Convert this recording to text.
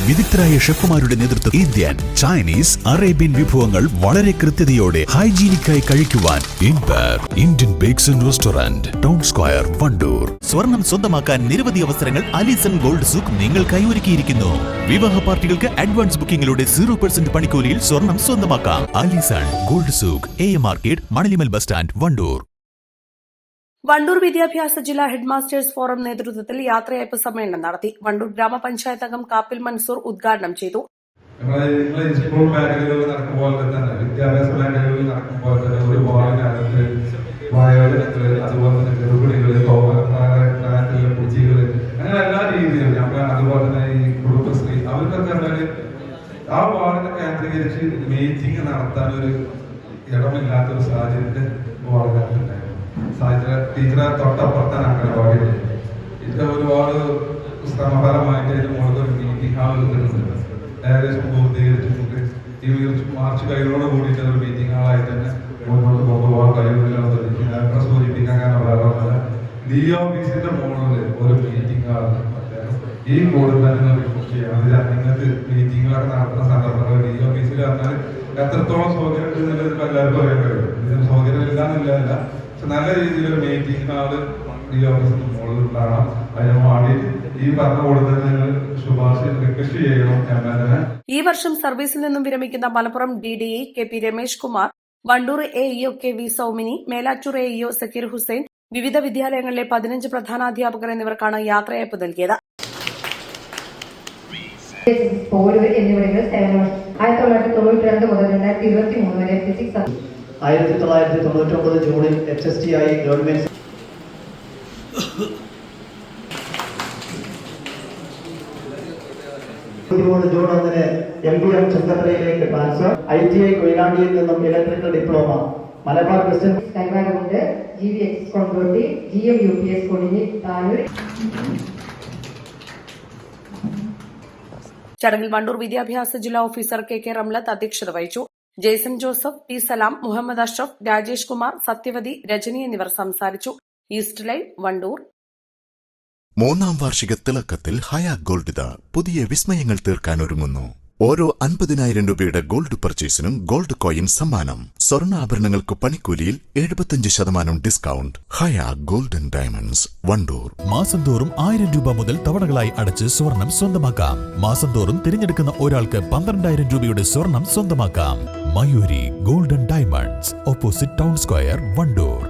വിദഗ്ധരായ ഷെഫുമാരുടെ നേതൃത്വം Indian, Chinese, Arabian വിഭവങ്ങൾ വളരെ കൃത്യതയോടെ ഹൈജീനിക്കായി കഴിക്കുവാൻ Indian bakes and restaurant, town square, Wandoor. സ്വർണം സ്വന്തമാക്കാൻ നിരവധി അവസരങ്ങൾ അലിസൺ ഗോൾഡ് സൂക്ക് നിങ്ങൾക്കായി ഒരുക്കിയിരിക്കുന്നു. വിവാഹ പാർട്ടികൾക്ക് അഡ്വാൻസ് ബുക്കിംഗിലൂടെ 0% പണിക്കൂലിയിൽ സ്വർണം സ്വന്തമാക്കാം. Alison gold souk, AM market, Manalimal bus stand, Wandoor. Wandoor വിദ്യാഭ്യാസ ജില്ലാ ഹെഡ്മാസ്റ്റേഴ്സ് ഫോറം നേതൃത്വത്തിൽ യാത്രയയപ്പ് സമ്മേളനം നടത്തി. വണ്ടൂർ ഗ്രാമപഞ്ചായത്ത് അംഗം കാപ്പിൽ മൻസൂർ ഉദ്ഘാടനം ചെയ്തു. സ്കൂൾ മേഖലകളിൽ നടക്കുമ്പോൾ തന്നെ വിദ്യാഭ്യാസ മേഖലകളിൽ നടക്കുമ്പോൾ തന്നെ ഒരുപാട് കാലത്ത് വയോജനങ്ങള്, അതുപോലെ തന്നെ ഗർഭിണികള്, പ്രായത്തിലുള്ള കുട്ടികള്, അങ്ങനെ എല്ലാ രീതിയിലും നമ്മൾ അതുപോലെ തന്നെ ഈ കുടുംബശ്രീ അവർക്കൊക്കെ ആ വാർഡിനെ കേന്ദ്രീകരിച്ച് മീറ്റിംഗ് നടത്താൻ ഒരു ഇടമില്ലാത്തൊരു സാഹചര്യത്തെ വാർഡിനകത്തുണ്ടായിരുന്നു. ടീച്ചറെ തൊട്ടപ്പുറത്താണ് അംഗനവാടി. ഇത് ഒരുപാട് ശ്രമഫലമായിട്ട് അതിന് മുകളിൽ ഒരു മീറ്റിംഗ് ഹാൾ കിട്ടുന്നുണ്ട്. ഏകദേശം പൂർത്തീകരിച്ചിട്ടുണ്ട്. ഈ മാർച്ച് കഴിവോട് കൂടിയിട്ട് ഒരു മീറ്റിംഗ് ഹാളായിട്ട് തന്നെ മുന്നോട്ട് കൊണ്ടുപോകാൻ കഴിയുന്നില്ല. സൂചിപ്പിക്കാൻ കാരണമുള്ള DO ഓഫീസിന്റെ മുകളിൽ ഒരു മീറ്റിംഗ് ഹാൾ ഈ ബോർഡിൽ തന്നെ നിങ്ങൾക്ക് മീറ്റിങ്ങുകളൊക്കെ നടത്തുന്ന സന്ദർഭങ്ങൾ DO ഓഫീസിൽ പറഞ്ഞാൽ എത്രത്തോളം സൗകര്യം ഉണ്ട് എന്നുള്ളത് എല്ലാവർക്കും അറിയാൻ കഴിയും. ഇതിന് സൗകര്യം ഇല്ല എന്നില്ല, പക്ഷെ നല്ല രീതിയിലൊരു മീറ്റിംഗ് ഹാള് DO ഓഫീസിന്റെ മുകളിൽ ഉണ്ടാകണം. അതിന് വേണ്ടിയിട്ട് ഈ പറഞ്ഞ കൊടുത്തതിന് ശുപാർശ റിക്വസ്റ്റ് ചെയ്യണം. ഈ വർഷം സർവീസിൽ നിന്നും വിരമിക്കുന്ന Malappuram DDE KP Ramesh Kumar, Wandoor AEO KV Saumini, Melattur AEO Zakir Hussain, വിവിധ വിദ്യാലയങ്ങളിലെ 15 പ്രധാനാധ്യാപകർ എന്നിവർക്കാണ് യാത്രയയപ്പ് നൽകിയത്. 1992 മുതൽ 2023 വരെ ഫിസിക്സ് 1999 ജൂണിൽ HST ആയി ഗവൺമെന്റ് ജൂൺ 1 MBM ചന്തപ്പുരയിലേക്ക് ട്രാൻസ്ഫർ. ITI കൊയിലാണ്ടിയിൽ നിന്നും ഇലക്ട്രിക്കൽ ഡിപ്ലോമ. മലബാർ ക്രിസ്ത്യൻ കൈവാരമുണ്ട്. GVX Kondotty, GM UPS Kodinhi, Tanur. ചടങ്ങിൽ വണ്ടൂർ വിദ്യാഭ്യാസ ജില്ലാ ഓഫീസർ KK റംലത്ത് അധ്യക്ഷത വഹിച്ചു. ജെയ്സൺ ജോസഫ്, P സലാം, മുഹമ്മദ് അഷ്റഫ്, രാജേഷ് കുമാർ, സത്യവതി, രജനി എന്നിവർ സംസാരിച്ചു. East live, Wandoor. 3ാം വാർഷിക തിളക്കത്തിൽ ഹയാ ഗോൾഡ് പുതിയ വിസ്മയങ്ങൾ തീർക്കാൻ ഒരുങ്ങുന്നു. ഓരോ 50,000 രൂപയുടെ ഗോൾഡ് പർച്ചേസിനും ഗോൾഡ് കോയിൻ സമ്മാനം. സ്വർണ്ണാഭരണങ്ങൾക്ക് പണിക്കൂലിയിൽ 75% ഡിസ്കൗണ്ട്. ഹയാ ഗോൾഡൻ ഡയമണ്ട്സ്, വണ്ടൂർ. മാസം തോറും 1000 രൂപ മുതൽ തവണകളായി അടച്ച് സ്വർണം സ്വന്തമാക്കാം. മാസം തോറും തിരഞ്ഞെടുക്കുന്ന ഒരാൾക്ക് 12,000 രൂപയുടെ സ്വർണം സ്വന്തമാക്കാം. Mayuri golden diamonds, opposite town square, Wandoor.